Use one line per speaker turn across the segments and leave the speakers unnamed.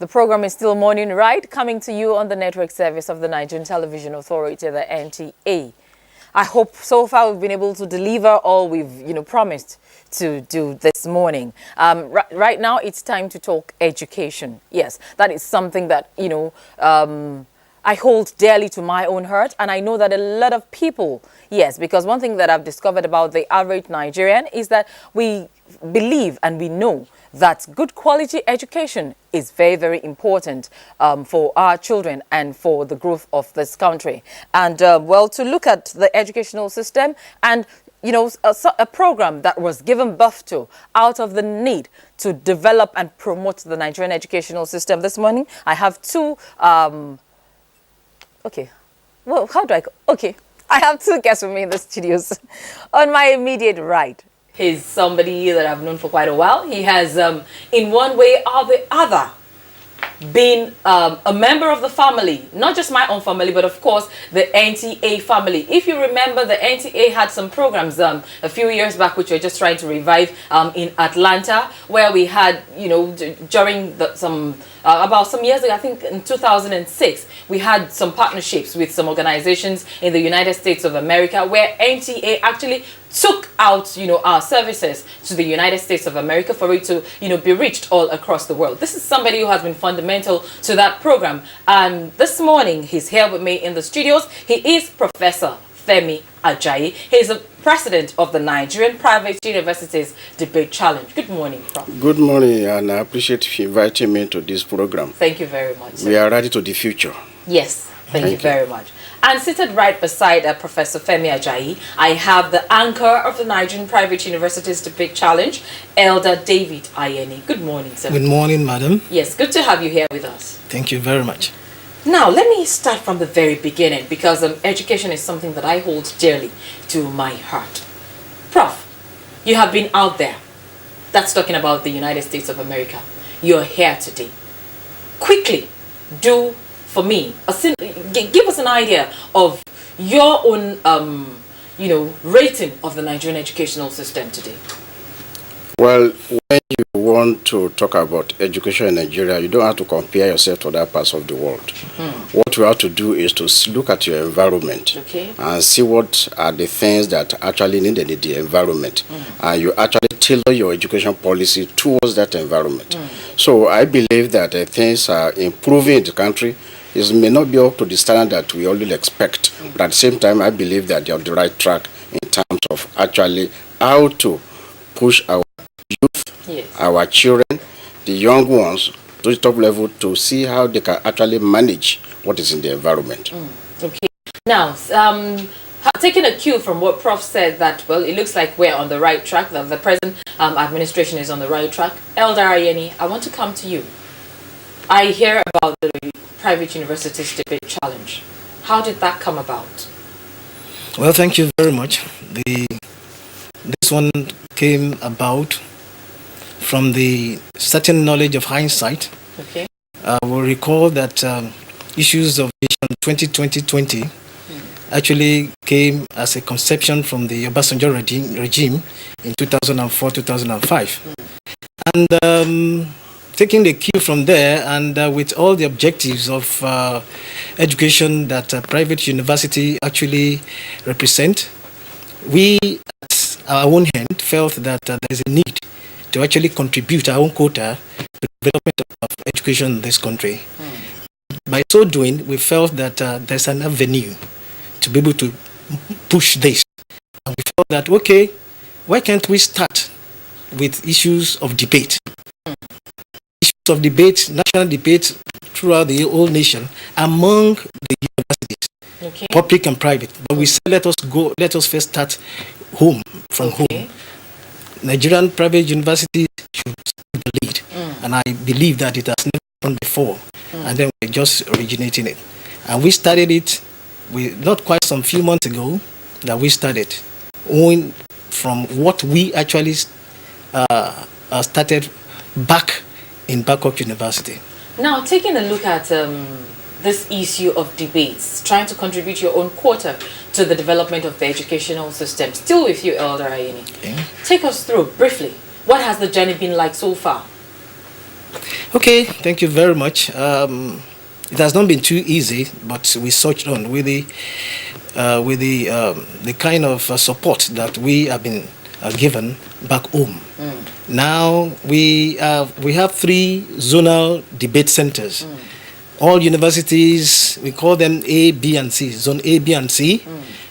The program is still Morning Ride, coming to you on the network service of the Nigerian Television Authority, the NTA. I hope so far we've been able to deliver all we've promised to do this morning. Right now, it's time to talk education. Yes, that is something that I hold dearly to my own heart, and I know that a lot of people, yes, because one thing that I've discovered about the average Nigerian is that we believe and we know that good quality education is very, very important for our children and for the growth of this country. And well, to look at the educational system and a program that was given birth to out of the need to develop and promote the Nigerian educational system. This morning, I have two, I have two guests with me in the studios. On my immediate right, he's somebody that I've known for quite a while. He has, in one way or the other, been a member of the family, not just my own family, but of course the NTA family. If you remember, the NTA had some programs a few years back, which we're just trying to revive in Atlanta, where we had, during about some years ago, I think in 2006, we had some partnerships with some organizations in the United States of America, where NTA actually took out, our services to the United States of America for it to, be reached all across the world. This is somebody who has been fundamental to that program. And this morning, he's here with me in the studios. He is Professor Femi Ajayi. He's the president of the Nigerian Private Universities Debate Challenge. Good morning, Prof. Good
morning, and I appreciate you inviting me to this program.
Thank you very much, sir.
We are ready to the future.
Yes, thank you very much. And seated right beside Professor Femi Ajayi, I have the anchor of the Nigerian Private Universities Debate Challenge, Elder David Ayeni. Good morning, sir.
Good morning, madam.
Yes, good to have you here with us.
Thank you very much.
Now, let me start from the very beginning, because education is something that I hold dearly to my heart. Prof, you have been out there. That's talking about the United States of America. You're here today. Quickly, for me, give us an idea of your own, rating of the Nigerian educational system today.
Well, when you want to talk about education in Nigeria, you don't have to compare yourself to other parts of the world. What you have to do is to look at your environment and see what are the things that actually need in the environment. And you actually tailor your education policy towards that environment. So I believe that things are improving in the country. It may not be up to the standard that we all expect, but at the same time, I believe that you're on the right track in terms of actually how to push our youth, our children, the young ones, to the top level to see how they can actually manage what is in the environment.
Okay. Now, taking a cue from what Prof said, that, well, it looks like we're on the right track, that the present administration is on the right track. Elder Ayeni, I want to come to you. I hear about the Private Universities Debate Challenge. How did that come about?
Well, thank you very much. This one came about from the certain knowledge of hindsight.
Okay.
We'll recall that issues of Vision 2020 actually came as a conception from the Obasanjo regime in 2004-2005. And taking the cue from there, and with all the objectives of education that private university actually represent, we at our own hand felt that there is a need to actually contribute our own quota to the development of education in this country. By so doing, we felt that there's an avenue to be able to push this. And we felt that, okay, why can't we start with issues of debate? Of debate, national debate throughout the whole nation among the universities, public and private. But we said, let us first start home, from home. Nigerian private universities should take the lead. And I believe that it has never happened before. And then we're just originating it. And we started it not quite some few months ago that we started, owing from what we actually started back in Babcock University.
Now, taking a look at this issue of debates, trying to contribute your own quota to the development of the educational system, still with you, Elder Ayeni. Take us through, briefly, what has the journey been like so far?
Okay, thank you very much. It has not been too easy, but we surged on with the kind of support that we have been given back home. Now we have 3 zonal debate centers. All universities, we call them A, B, and C. Zone A, B, and C.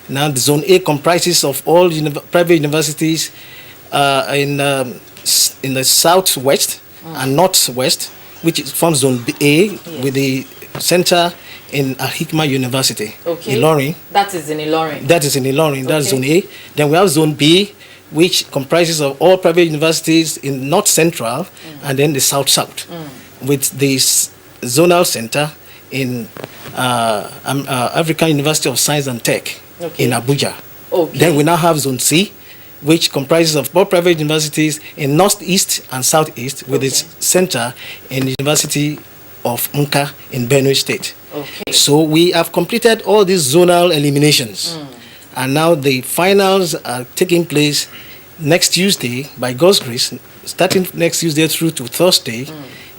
Now the Zone A comprises of all private universities in the southwest and northwest, which forms Zone A, with the center in Al-Hikma University, Ilorin.
That is in Ilorin.
That is in Ilorin. That's Zone A. Then we have Zone B, which comprises of all private universities in North Central and then the South, with the zonal center in African University of Science and Tech in Abuja. Then we now have Zone C, which comprises of all private universities in Northeast and Southeast, with its center in the University of Nka in Benue State. So we have completed all these zonal eliminations. And now the finals are taking place next Tuesday, by God's grace, starting next Tuesday through to Thursday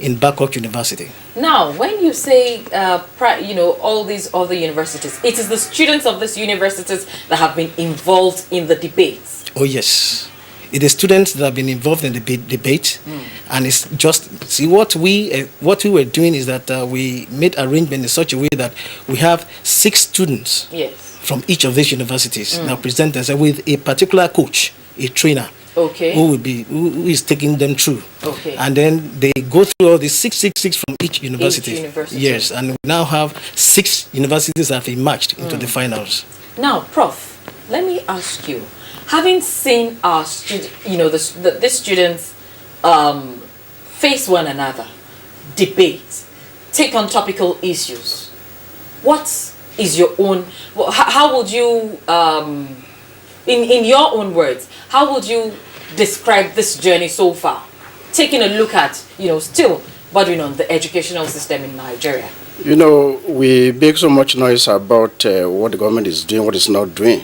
in Babcock University.
Now, when you say, all these other universities, it is the students of these universities that have been involved in the debates.
Oh, yes. It is students that have been involved in the debate. And it's just, see, what we were doing is that we made arrangement in such a way that we have 6 students from each of these universities now present themselves with a particular coach, a trainer, who is taking them through. And then they go through all these 6 from each university. Yes, and we now have 6 universities that have emerged into the finals. Now,
Prof, let me ask you, having seen our the students face one another, debate, take on topical issues, what is your own, how would you, in your own words, how would you describe this journey so far, taking a look at, still bordering on the educational system in Nigeria?
We make so much noise about what the government is doing, what it's not doing,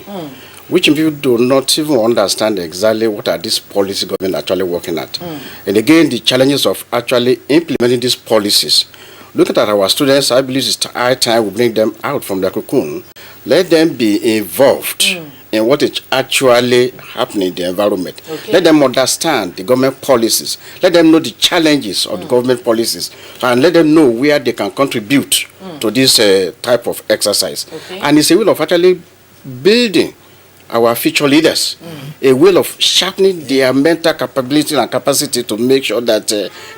which people do not even understand exactly what are these policies government actually working at. And again, the challenges of actually implementing these policies. Looking at our students, I believe it's high time we bring them out from their cocoon. Let them be involved in what is actually happening in the environment. Let them understand the government policies. Let them know the challenges of the government policies. And let them know where they can contribute to this type of exercise. And it's a way of actually building our future leaders, a way of sharpening their mental capability and capacity to make sure that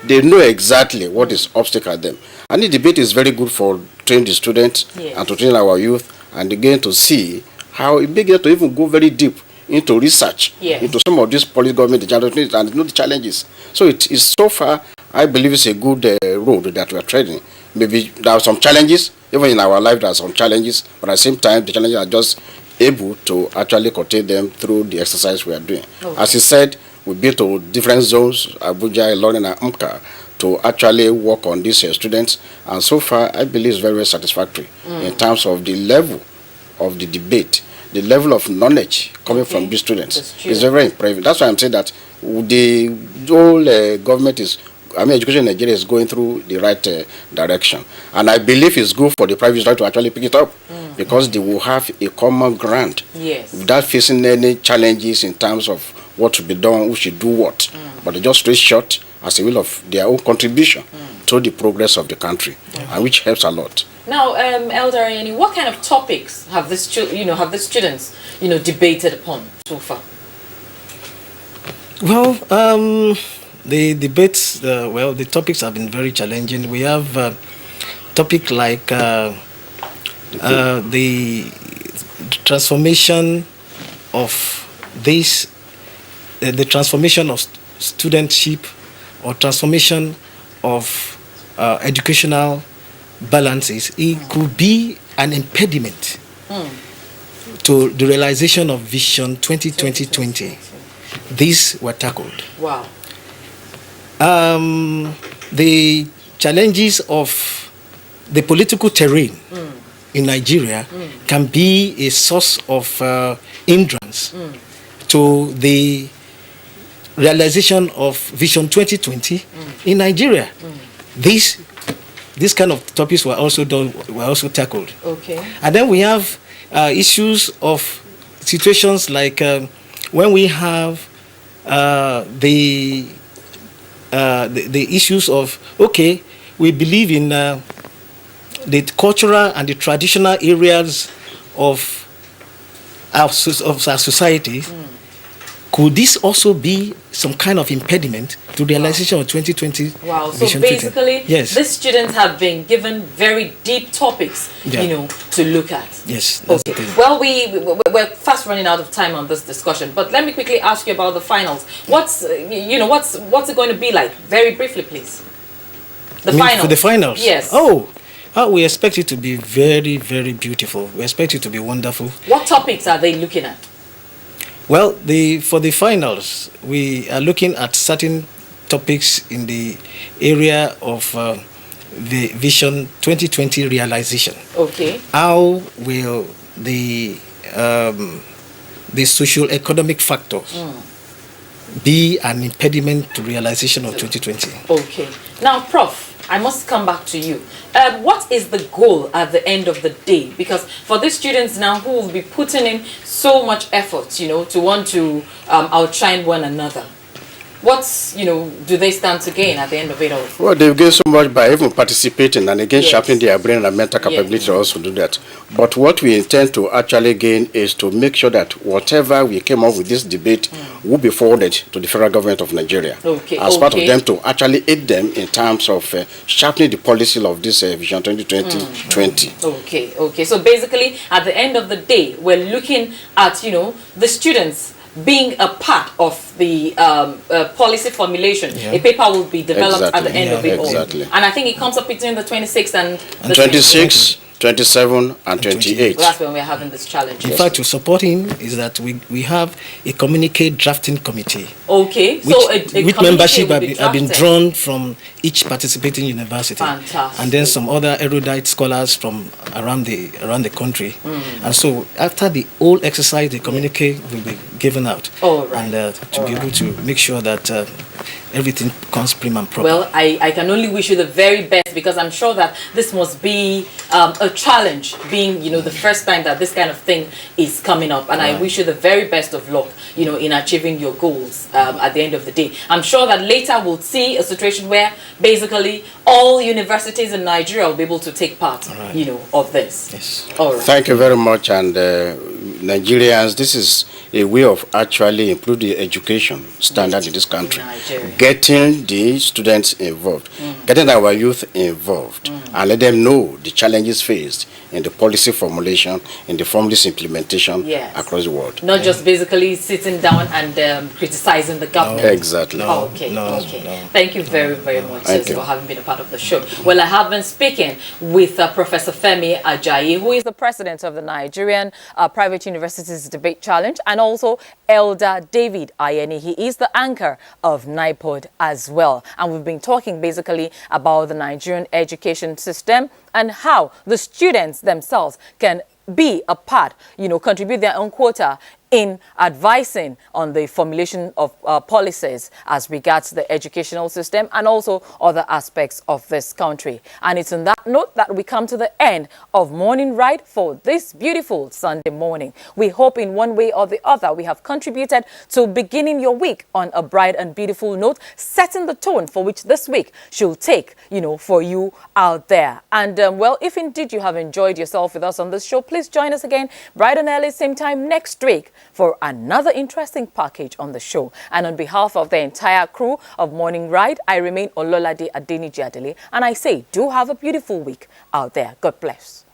they know exactly what is obstacle at them. And the debate is very good for training the students and to train our youth, and again to see how it begins to even go very deep into research, into some of these policy government challenges and know the challenges. So it is so far, I believe it's a good road that we are treading. Maybe there are some challenges, even in our life there are some challenges, but at the same time the challenges are just able to actually contain them through the exercise we are doing. As he said, we've been to different zones, Abuja, Ilorin, and Umka, to actually work on these students. And so far, I believe it's very, very satisfactory in terms of the level of the debate, the level of knowledge coming from these students. It's very, very impressive. That's why I'm saying that the whole government is, education in Nigeria is going through the right direction. And I believe it's good for the private sector to actually pick it up because they will have a common ground without facing any challenges in terms of what to be done, who should do what. But they just straight shot as a will of their own contribution to the progress of the country, and which helps a lot.
Now, Elder Ayeni, what kind of topics have the students debated upon so far?
Well, the debates, the topics have been very challenging. We have topic like the transformation of this, the transformation of studentship, or transformation of educational balances. It could be an impediment to the realization of Vision 2020. These were tackled.
Wow.
The challenges of the political terrain in Nigeria can be a source of hindrance to the realization of Vision 2020 in Nigeria. these kind of topics were also tackled.
Okay.
And then we have issues of situations like when we have the issues of, okay, we believe in the cultural and the traditional areas of our society. Could this also be some kind of impediment to the realization of 2020?
Wow. So
Vision
basically,
yes,
these students have been given very deep topics, to look at.
Yes. That's
Okay.
the thing.
Well, we're fast running out of time on this discussion, but let me quickly ask you about the finals. What's it going to be like? Very briefly, please. The finals.
For the finals?
Yes.
We expect it to be very, very beautiful. We expect it to be wonderful.
What topics are they looking at?
Well, for the finals, we are looking at certain topics in the area of the Vision 2020 realization.
Okay.
How will the socio-economic factors be an impediment to realization of 2020?
Okay. Now, Prof, I must come back to you. What is the goal at the end of the day? Because for these students now who will be putting in so much effort, to want to outshine one another, do they stand to gain at the end of it all?
Well, they've gained so much by even participating and again sharpening their brain and mental capability to also do that. But what we intend to actually gain is to make sure that whatever we came up with this debate will be forwarded to the federal government of Nigeria as part of them to actually aid them in terms of sharpening the policy of this Vision 2020.
Okay. So basically, at the end of the day, we're looking at, the students being a part of the policy formulation. A paper will be developed at the end of it all. And I think it comes up between the 26th and the
26th, 27 and 28.
That's when we're having this challenge.
In fact, to support him is that we have a communique drafting committee.
Okay.
Which membership have been drawn from each participating university.
Fantastic.
And then some other erudite scholars from around the country. And so after the whole exercise, the communique will be given out. And to be able to make sure that everything comes prim and proper.
Well, I can only wish you the very best, because I'm sure that this must be a challenge, being the first time that this kind of thing is coming up, and I wish you the very best of luck in achieving your goals at the end of the day. I'm sure that later we'll see a situation where basically all universities in Nigeria will be able to take part of this.
Yes.
All right. Thank you very much. And Nigerians, this is a way of actually improving the education standard in this country. Getting the students involved, getting our youth involved, and let them know the challenges faced in the policy formulation, in the policy implementation across the world.
Not just basically sitting down and criticizing the government.
Exactly.
Okay. Thank you very, very much for having been a part of the show. Well, I have been speaking with Professor Femi Ajayi, who is the president of the Nigerian Private Universities Debate Challenge, and also Elder David Ayeni. He is the anchor of NIPOD as well. And we've been talking basically about the Nigerian education system and how the students themselves can be a part, contribute their own quota in advising on the formulation of policies as regards the educational system and also other aspects of this country. And it's on that note that we come to the end of Morning Ride for this beautiful Sunday morning. We hope in one way or the other we have contributed to beginning your week on a bright and beautiful note, setting the tone for which this week should take, for you out there. And well, if indeed you have enjoyed yourself with us on this show, please join us again bright and early, same time next week for another interesting package on the show. And on behalf of the entire crew of Morning Ride, I remain Ololade Adeniji Adele, and I say do have a beautiful week out there. God bless.